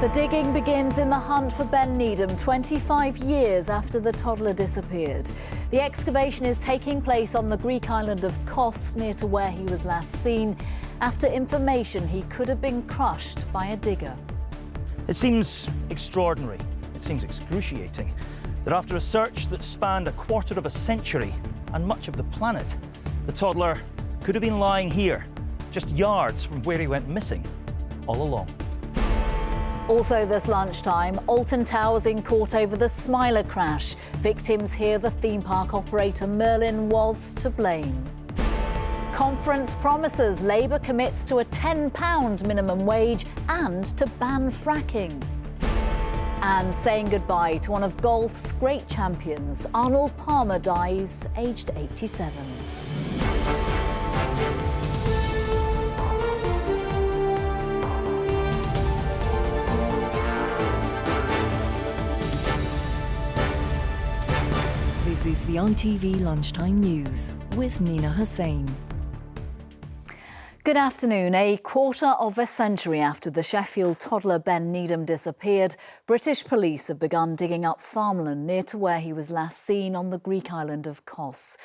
The digging begins in the hunt for Ben Needham 25 years after the toddler disappeared. The excavation is taking place on the Greek island of Kos, near to where he was last seen, after information he could have been crushed by a digger. It seems extraordinary, it seems excruciating, that after a search that spanned a quarter of a century and much of the planet, the toddler could have been lying here, just yards from where he went missing all along. Also this lunchtime, Alton Towers in court over the Smiler crash. Victims hear the theme park operator Merlin was to blame. Conference promises Labour commits to a £10 minimum wage and to ban fracking. And saying goodbye to one of golf's great champions, Arnold dies aged 87. This is the ITV Lunchtime News with Nina Hussain. Good afternoon. A quarter of a century after the Sheffield toddler Ben Needham disappeared, British police have begun digging up farmland near to where he was last seen on the Greek island of Kos.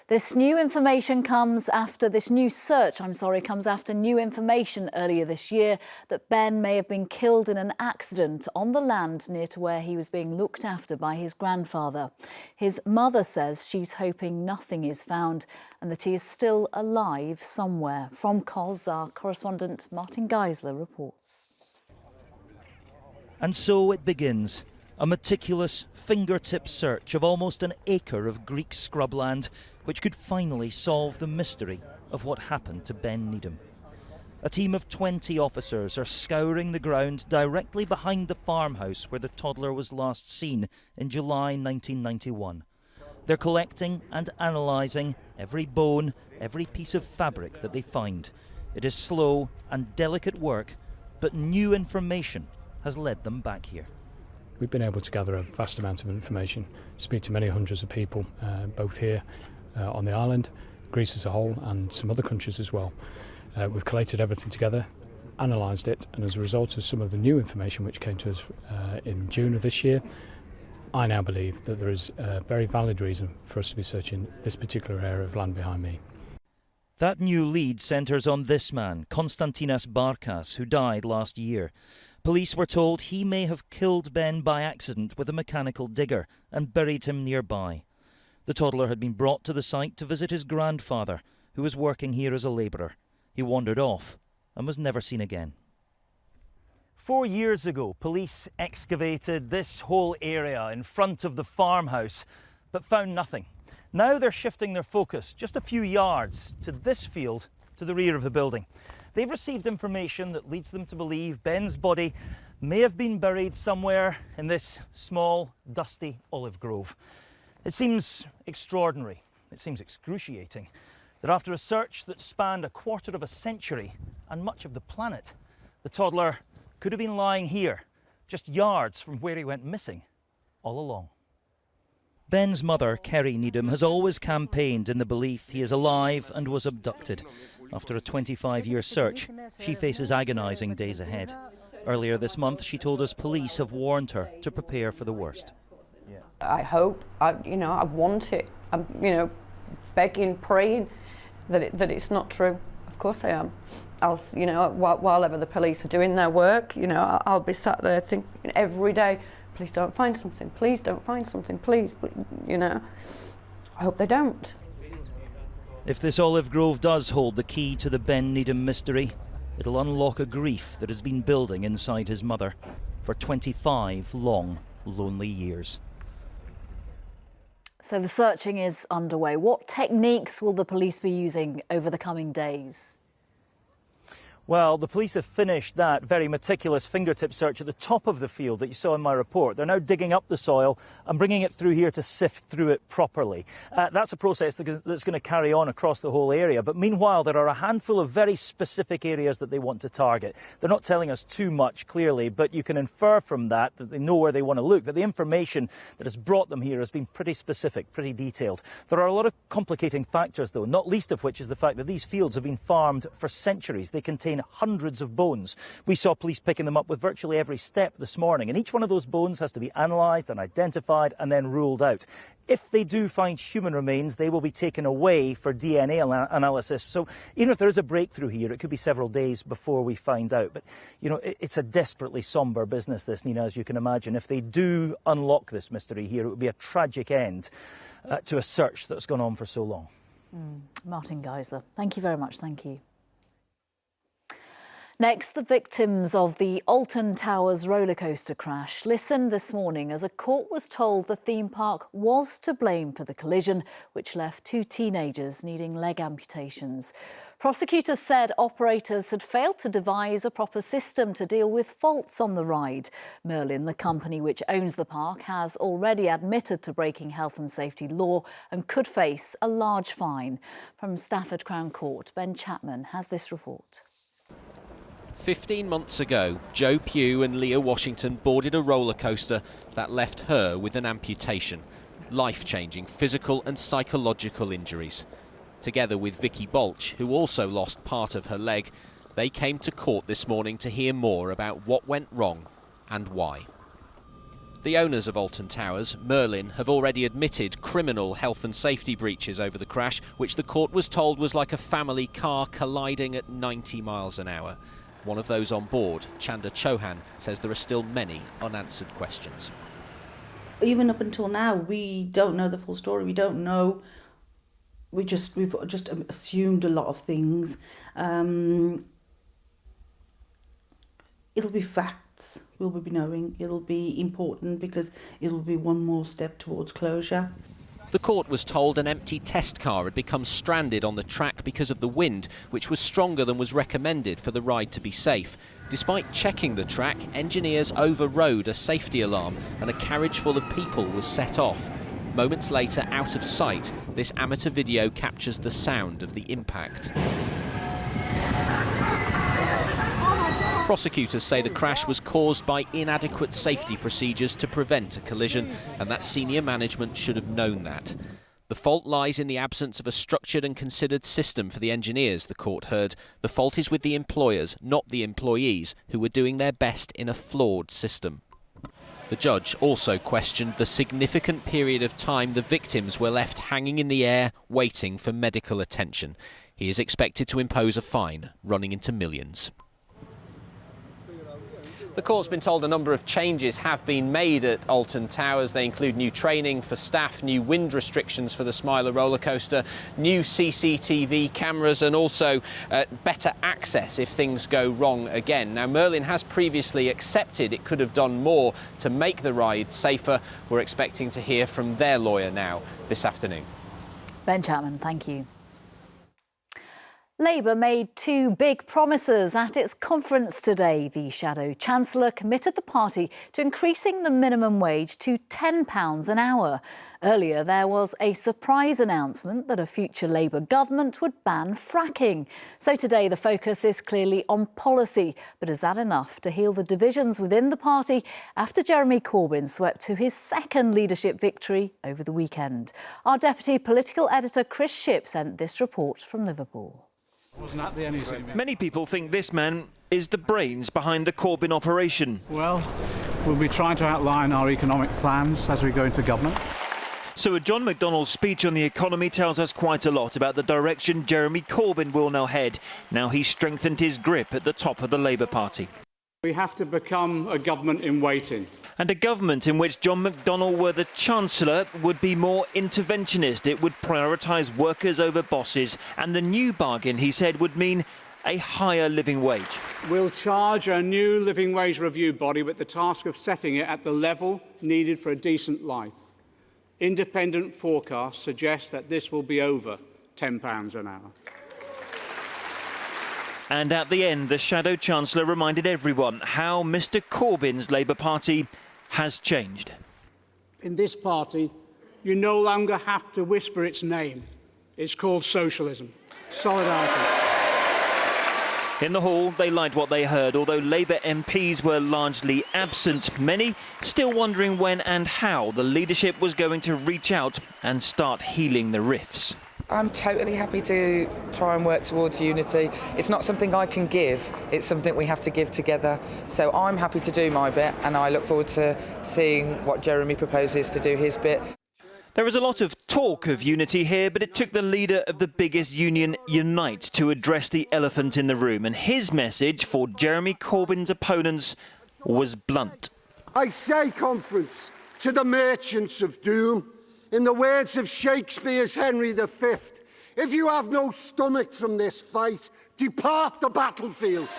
This new information comes after new information earlier this year that Ben may have been killed in an accident on the land near to where he was being looked after by his grandfather. His mother says she's hoping nothing is found and that he is still alive somewhere. From Kos, our correspondent Martin Geisler reports. And so it begins, a meticulous fingertip search of almost an acre of Greek scrubland, which could finally solve the mystery of what happened to Ben Needham. A team of 20 officers are scouring the ground directly behind the farmhouse where the toddler was last seen in July 1991. They're collecting and analysing every bone, every piece of fabric that they find. It is slow and delicate work, but new information has led them back here. We've been able to gather a vast amount of information, speak to many hundreds of people, both here on the island, Greece as a whole, and some other countries as well. We've collated everything together, analysed it, and as a result of some of the new information which came to us in June of this year, I now believe that there is a very valid reason for us to be searching this particular area of land behind me. That new lead centres on this man, Konstantinas Barkas, who died last year. Police were told he may have killed Ben by accident with a mechanical digger and buried him nearby. The toddler had been brought to the site to visit his grandfather, who was working here as a labourer. He wandered off and was never seen again. 4 years ago, police excavated this whole area in front of the farmhouse, but found nothing. Now they're shifting their focus just a few yards to this field to the rear of the building. They've received information that leads them to believe Ben's body may have been buried somewhere in this small, dusty olive grove. It seems extraordinary, it seems excruciating, that after a search that spanned a quarter of a century and much of the planet, the toddler could have been lying here, just yards from where he went missing all along. Ben's mother, Kerry Needham, has always campaigned in the belief he is alive and was abducted. After a 25-year search, she faces agonising days ahead. Earlier this month, she told us police have warned her to prepare for the worst. I hope, I want it. I'm, begging, praying that it's not true. Of course I am. While ever the police are doing their work, I'll be sat there thinking every day, please don't find something, please don't find something, please, I hope they don't. If this olive grove does hold the key to the Ben Needham mystery, it'll unlock a grief that has been building inside his mother for 25 long, lonely years. So the searching is underway. What techniques will the police be using over the coming days? Well, the police have finished that very meticulous fingertip search at the top of the field that you saw in my report. They're now digging up the soil and bringing it through here to sift through it properly. That's a process that's going to carry on across the whole area. But meanwhile, there are a handful of very specific areas that they want to target. They're not telling us too much clearly, but you can infer from that they know where they want to look, that the information that has brought them here has been pretty specific, pretty detailed. There are a lot of complicating factors, though, not least of which is the fact that these fields have been farmed for centuries. They contain contain hundreds of bones. We saw police picking them up with virtually every step this morning, and each one of those bones has to be analysed and identified and then ruled out. If they do find human remains, they will be taken away for DNA analysis. So even if there is a breakthrough here, it could be several days before we find out. But, you know, it's a desperately sombre business, this, Nina, as you can imagine. If they do unlock this mystery here, it would be a tragic end to a search that's gone on for so long. Martin Geiser, thank you very much. Thank you. Next, the victims of the Alton Towers roller coaster crash listened this morning as a court was told the theme park was to blame for the collision, which left 2 teenagers needing leg amputations. Prosecutors said operators had failed to devise a proper system to deal with faults on the ride. Merlin, the company which owns the park, has already admitted to breaking health and safety law and could face a large fine. From Stafford Crown Court, Ben Chapman has this report. 15 months ago, Jo Pugh and Leah Washington boarded a roller coaster that left her with an amputation. Life-changing physical and psychological injuries. Together with Vicky Balch, who also lost part of her leg, they came to court this morning to hear more about what went wrong and why. The owners of Alton Towers, Merlin, have already admitted criminal health and safety breaches over the crash, which the court was told was like a family car colliding at 90 miles an hour. One of those on board, Chanda Chauhan, says there are still many unanswered questions. Even up until now, we don't know the full story. We don't know. We've just assumed a lot of things. It'll be facts. We'll be knowing. It'll be important because it'll be one more step towards closure. The court was told an empty test car had become stranded on the track because of the wind, which was stronger than was recommended for the ride to be safe. Despite checking the track, engineers overrode a safety alarm and a carriage full of people was set off. Moments later, out of sight, this amateur video captures the sound of the impact. Prosecutors say the crash was caused by inadequate safety procedures to prevent a collision, and that senior management should have known that. The fault lies in the absence of a structured and considered system for the engineers, the court heard. The fault is with the employers, not the employees, who were doing their best in a flawed system. The judge also questioned the significant period of time the victims were left hanging in the air, waiting for medical attention. He is expected to impose a fine running into millions. The court's been told a number of changes have been made at Alton Towers. They include new training for staff, new wind restrictions for the Smiler roller coaster, new CCTV cameras and also better access if things go wrong again. Now, Merlin has previously accepted it could have done more to make the ride safer. We're expecting to hear from their lawyer now this afternoon. Ben Chapman, thank you. Labour made 2 big promises at its conference today. The Shadow Chancellor committed the party to increasing the minimum wage to £10 an hour. Earlier, there was a surprise announcement that a future Labour government would ban fracking. So today, the focus is clearly on policy. But is that enough to heal the divisions within the party after Jeremy Corbyn swept to his 2nd leadership victory over the weekend? Our Deputy Political Editor Chris Shipp sent this report from Liverpool. Many people think this man is the brains behind the Corbyn operation. Well, we'll be trying to outline our economic plans as we go into government. So a John McDonnell's speech on the economy tells us quite a lot about the direction Jeremy Corbyn will now head. Now he's strengthened his grip at the top of the Labour Party. We have to become a government in waiting. And a government in which John McDonnell were the Chancellor would be more interventionist. It would prioritise workers over bosses. And the new bargain, he said, would mean a higher living wage. We'll charge a new living wage review body with the task of setting it at the level needed for a decent life. Independent forecasts suggest that this will be over £10 an hour. And at the end, the Shadow Chancellor reminded everyone how Mr Corbyn's Labour Party has changed. In this party, you no longer have to whisper its name. It's called socialism. Solidarity. In the hall, they liked what they heard, although Labour MPs were largely absent. Many still wondering when and how the leadership was going to reach out and start healing the rifts. I'm totally happy to try and work towards unity. It's not something I can give, it's something we have to give together. So I'm happy to do my bit, and I look forward to seeing what Jeremy proposes to do his bit. There was a lot of talk of unity here, but it took the leader of the biggest union, Unite, to address the elephant in the room. And his message for Jeremy Corbyn's opponents was blunt. I say, conference, to the merchants of doom, in the words of Shakespeare's Henry V, if you have no stomach from this fight, depart the battlefield.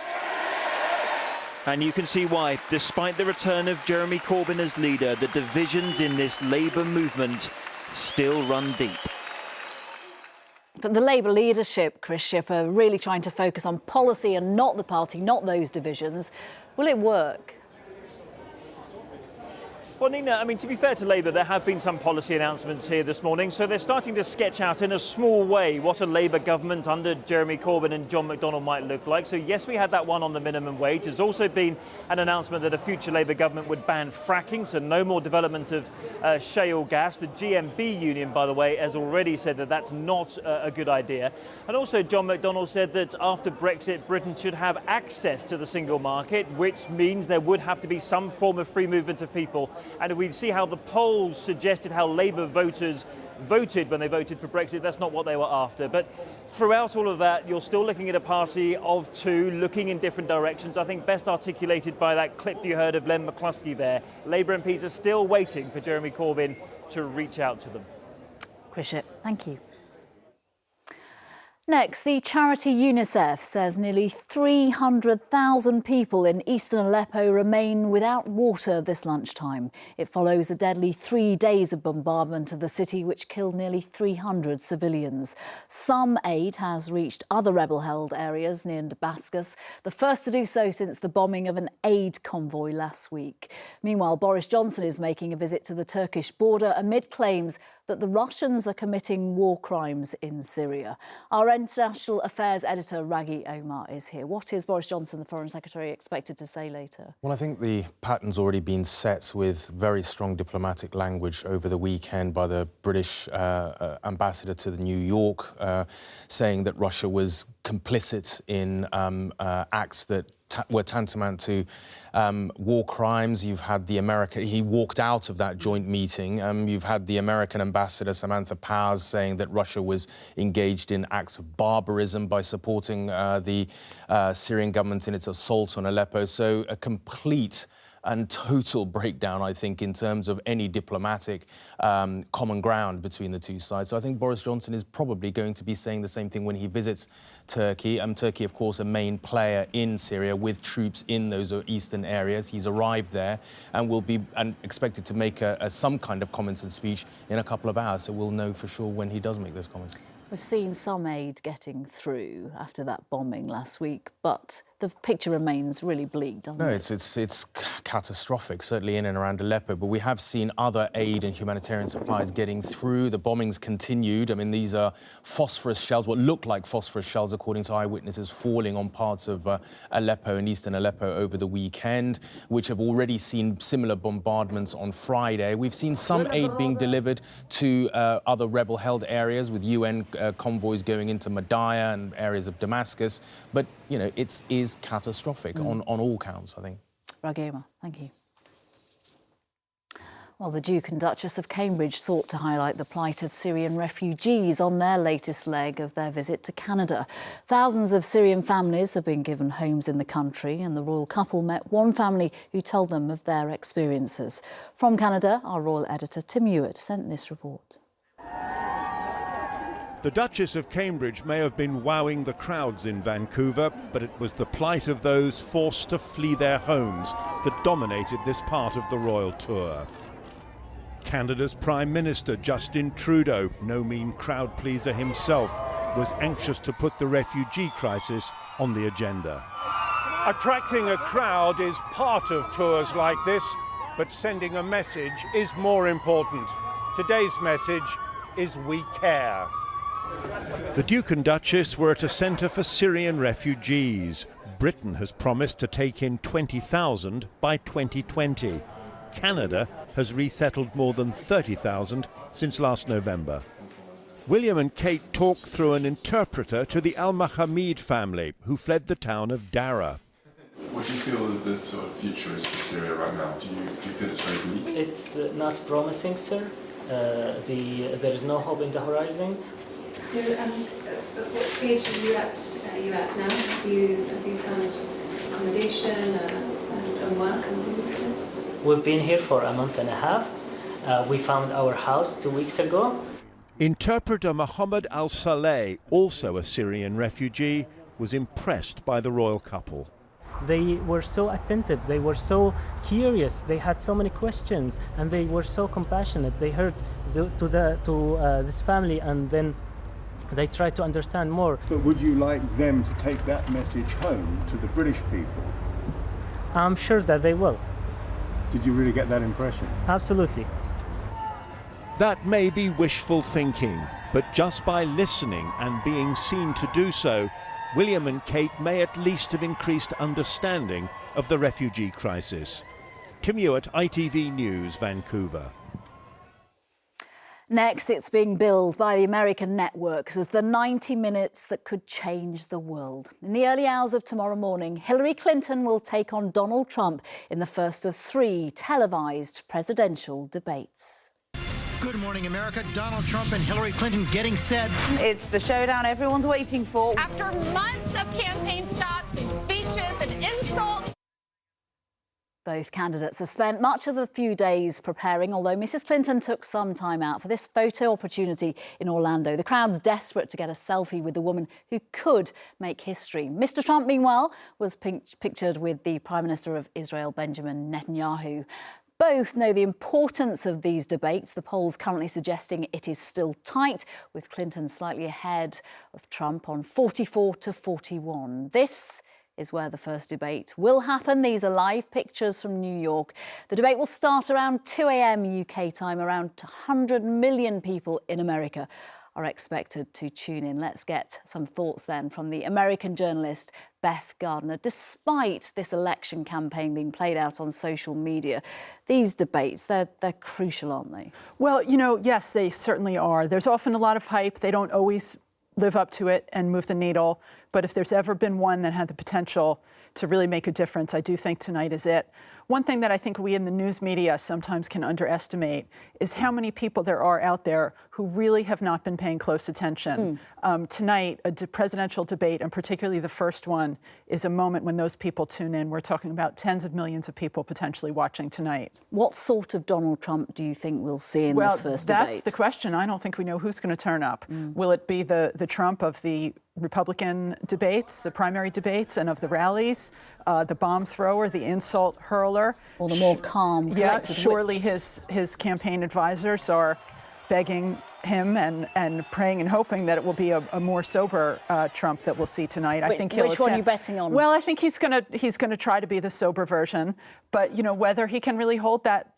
And you can see why, despite the return of Jeremy Corbyn as leader, the divisions in this Labour movement still run deep. But the Labour leadership, Chris Shipp, are really trying to focus on policy and not the party, not those divisions. Will it work? Well, Nina, I mean, to be fair to Labour, there have been some policy announcements here this morning, so they're starting to sketch out in a small way what a Labour government under Jeremy Corbyn and John McDonnell might look like. So, yes, we had that one on the minimum wage. There's also been an announcement that a future Labour government would ban fracking, so no more development of shale gas. The GMB union, by the way, has already said that that's not a good idea. And also, John McDonnell said that after Brexit, Britain should have access to the single market, which means there would have to be some form of free movement of people. And we see how the polls suggested how Labour voters voted when they voted for Brexit. That's not what they were after. But throughout all of that, you're still looking at a party of two looking in different directions. I think best articulated by that clip you heard of Len McCluskey there. Labour MPs are still waiting for Jeremy Corbyn to reach out to them. Chris Shipp, thank you. Next, the charity UNICEF says nearly 300,000 people in eastern Aleppo remain without water this lunchtime. It follows a deadly 3 days of bombardment of the city, which killed nearly 300 civilians. Some aid has reached other rebel-held areas near Damascus, the first to do so since the bombing of an aid convoy last week. Meanwhile, Boris Johnson is making a visit to the Turkish border amid claims that the Russians are committing war crimes in Syria. Our international affairs editor, Raghi Omar, is here. What is Boris Johnson, the Foreign Secretary, expected to say later? Well, I think the pattern's already been set with very strong diplomatic language over the weekend by the British ambassador to New York, saying that Russia was complicit in acts that were tantamount to war crimes. You've had the he walked out of that joint meeting. You've had the American ambassador, Samantha Powers, saying that Russia was engaged in acts of barbarism by supporting the Syrian government in its assault on Aleppo. So a complete and total breakdown, I think, in terms of any diplomatic common ground between the two sides. So I think Boris Johnson is probably going to be saying the same thing when he visits Turkey. Turkey, of course, a main player in Syria with troops in those eastern areas. He's arrived there and will be expected to make some kind of comments and speech in a couple of hours. So we'll know for sure when he does make those comments. We've seen some aid getting through after that bombing last week, but the picture remains really bleak, doesn't it? No, it's catastrophic, certainly in and around Aleppo, but we have seen other aid and humanitarian supplies getting through. The bombings continued. I mean, these are phosphorus shells, what look like phosphorus shells, according to eyewitnesses, falling on parts of Aleppo and eastern Aleppo over the weekend, which have already seen similar bombardments on Friday. We've seen some aid being delivered to other rebel-held areas with UN convoys going into Madaya and areas of Damascus, but, you know, it is catastrophic on all counts, I think. Raghi Omar, thank you. Well, the Duke and Duchess of Cambridge sought to highlight the plight of Syrian refugees on their latest leg of their visit to Canada. Thousands of Syrian families have been given homes in the country, and the royal couple met one family who told them of their experiences. From Canada, our royal editor Tim Hewitt sent this report. The Duchess of Cambridge may have been wowing the crowds in Vancouver, but it was the plight of those forced to flee their homes that dominated this part of the royal tour. Canada's Prime Minister Justin Trudeau, no mean crowd pleaser himself, was anxious to put the refugee crisis on the agenda. Attracting a crowd is part of tours like this, but sending a message is more important. Today's message is we care. The Duke and Duchess were at a centre for Syrian refugees. Britain has promised to take in 20,000 by 2020. Canada has resettled more than 30,000 since last November. William and Kate talked through an interpreter to the Al-Mahamid family, who fled the town of Dara. What do you feel that the sort of future is for Syria right now? Do you feel it's very bleak? It's not promising, sir. There is no hope in the horizon. So, what stage are you at now? Have you found accommodation and work and things? We've been here for a month and a half. We found our house 2 weeks ago. Interpreter Mohammed Al-Saleh, also a Syrian refugee, was impressed by the royal couple. They were so attentive, they were so curious, they had so many questions, and they were so compassionate. They heard to this family, and then they tried to understand more. But would you like them to take that message home to the British people? I'm sure that they will. Did you really get that impression? Absolutely. That may be wishful thinking, but just by listening and being seen to do so, William and Kate may at least have increased understanding of the refugee crisis. Tim Ewart, ITV News, Vancouver. Next, it's being billed by the American networks as the 90 minutes that could change the world. In the early hours of tomorrow morning, Hillary Clinton will take on Donald Trump in the first of 3 televised presidential debates. Good morning, America. Donald Trump and Hillary Clinton getting set. It's the showdown everyone's waiting for. After months of campaign stops and speeches and insults. Both candidates have spent much of the few days preparing, although Mrs. Clinton took some time out for this photo opportunity in Orlando. The crowd's desperate to get a selfie with the woman who could make history. Mr. Trump, meanwhile, was pictured with the Prime Minister of Israel, Benjamin Netanyahu. Both know the importance of these debates. The polls currently suggesting it is still tight, with Clinton slightly ahead of Trump on 44 to 41. This is where the first debate will happen. These are live pictures from New York. The debate will start around 2 a.m. UK time. Around 100 million people in America are expected to tune in. Let's get some thoughts then from the American journalist Beth Gardner. Despite this election campaign being played out on social media, these debates, they're crucial, aren't they? Well, you know, yes, they certainly are. There's often a lot of hype. They don't always live up to it and move the needle. But if there's ever been one that had the potential to really make a difference, I do think tonight is it. One thing that I think we in the news media sometimes can underestimate is how many people there are out there who really have not been paying close attention. Tonight, a presidential debate, and particularly the first one, is a moment when those people tune in. We're talking about tens of millions of people potentially watching tonight. What sort of Donald Trump do you think we'll see in this first debate? Well, that's the question. I don't think we know who's going to turn up. Will it be the Trump of the Republican debates, the primary debates, and of the rallies, the bomb thrower, the insult hurler? Or the more calm, collected surely his campaign advisors are begging him and praying and hoping that it will be a more sober Trump that we'll see tonight. I think which one are you betting on? Well, I think he's gonna try to be the sober version, but you know whether he can really hold that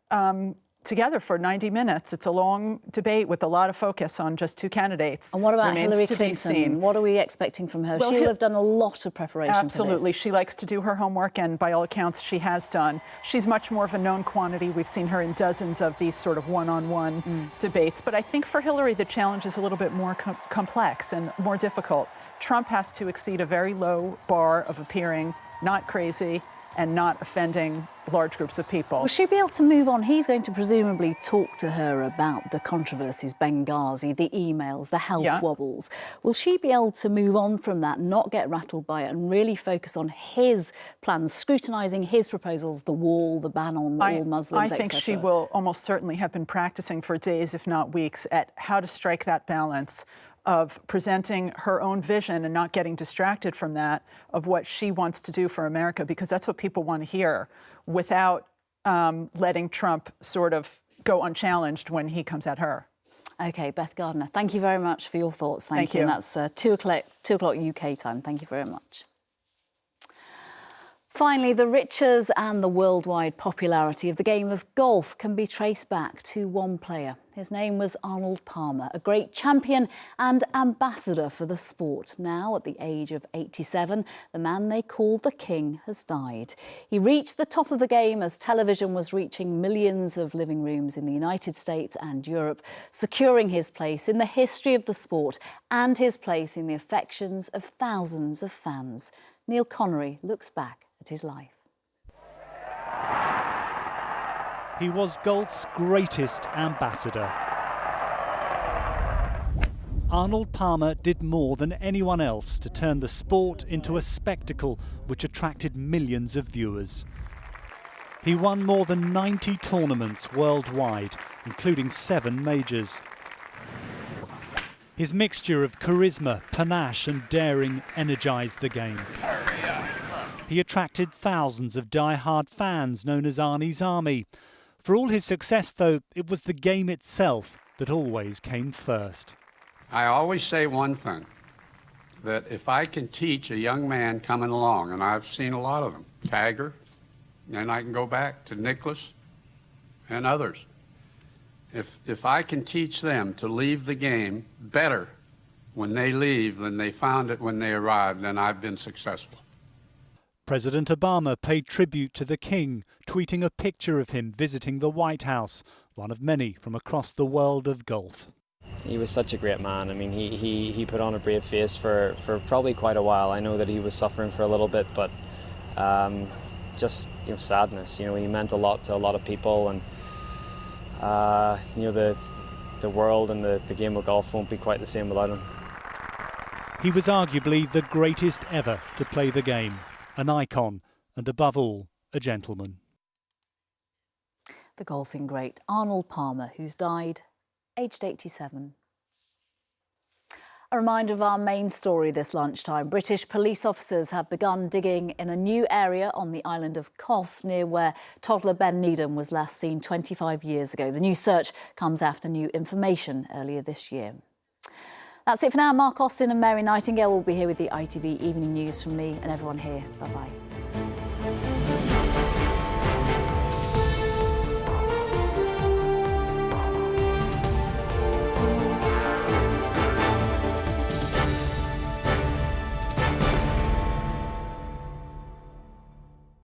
together for 90 minutes. It's a long debate with a lot of focus on just 2 candidates. And what about Hillary Clinton? What are we expecting from her? Well, She'll have done a lot of preparation Absolutely. for this. She likes to do her homework, and by all accounts, she has done. She's much more of a known quantity. We've seen her in dozens of these sort of one-on-one debates. But I think for Hillary, the challenge is a little bit more complex and more difficult. Trump has to exceed a very low bar of appearing not crazy and not offending large groups of people. Will she be able to move on? He's going to presumably talk to her about the controversies, Benghazi, the emails, the health wobbles. Will she be able to move on from that, not get rattled by it, and really focus on his plans, scrutinising his proposals, the wall, the ban on all Muslims, I think she will almost certainly have been practicing for days, if not weeks, at how to strike that balance of presenting her own vision and not getting distracted from that, of what she wants to do for America, because that's what people want to hear, without letting Trump sort of go unchallenged when he comes at her. OK, Beth Gardner, thank you very much for your thoughts. Thank you. And that's 2 o'clock UK time. Thank you very much. Finally, the riches and the worldwide popularity of the game of golf can be traced back to one player. His name was Arnold Palmer, a great champion and ambassador for the sport. Now, at the age of 87, the man they call the King has died. He reached the top of the game as television was reaching millions of living rooms in the United States and Europe, securing his place in the history of the sport and his place in the affections of thousands of fans. Neil Connery looks back at his life. He was golf's greatest ambassador. Arnold Palmer did more than anyone else to turn the sport into a spectacle which attracted millions of viewers. He won more than 90 tournaments worldwide, including 7 majors. His mixture of charisma, panache and daring energised the game. He attracted thousands of die-hard fans known as Arnie's Army. For all his success, though, it was the game itself that always came first. I always say one thing, that if I can teach a young man coming along, and I've seen a lot of them, Tiger, and I can go back to Nicholas and others, if I can teach them to leave the game better when they leave than they found it when they arrived, then I've been successful. President Obama paid tribute to the King, tweeting a picture of him visiting the White House, one of many from across the world of golf. He was such a great man. I mean, he put on a brave face for probably quite a while. I know that he was suffering for a little bit, but just, sadness. He meant a lot to a lot of people, and the world and the game of golf won't be quite the same without him. He was arguably the greatest ever to play the game, an icon, and above all, a gentleman. The golfing great Arnold Palmer, who's died aged 87. A reminder of our main story this lunchtime. British police officers have begun digging in a new area on the island of Kos, near where toddler Ben Needham was last seen 25 years ago. The new search comes after new information earlier this year. That's it for now. Mark Austin and Mary Nightingale will be here with the ITV Evening News. From me and everyone here. Bye-bye.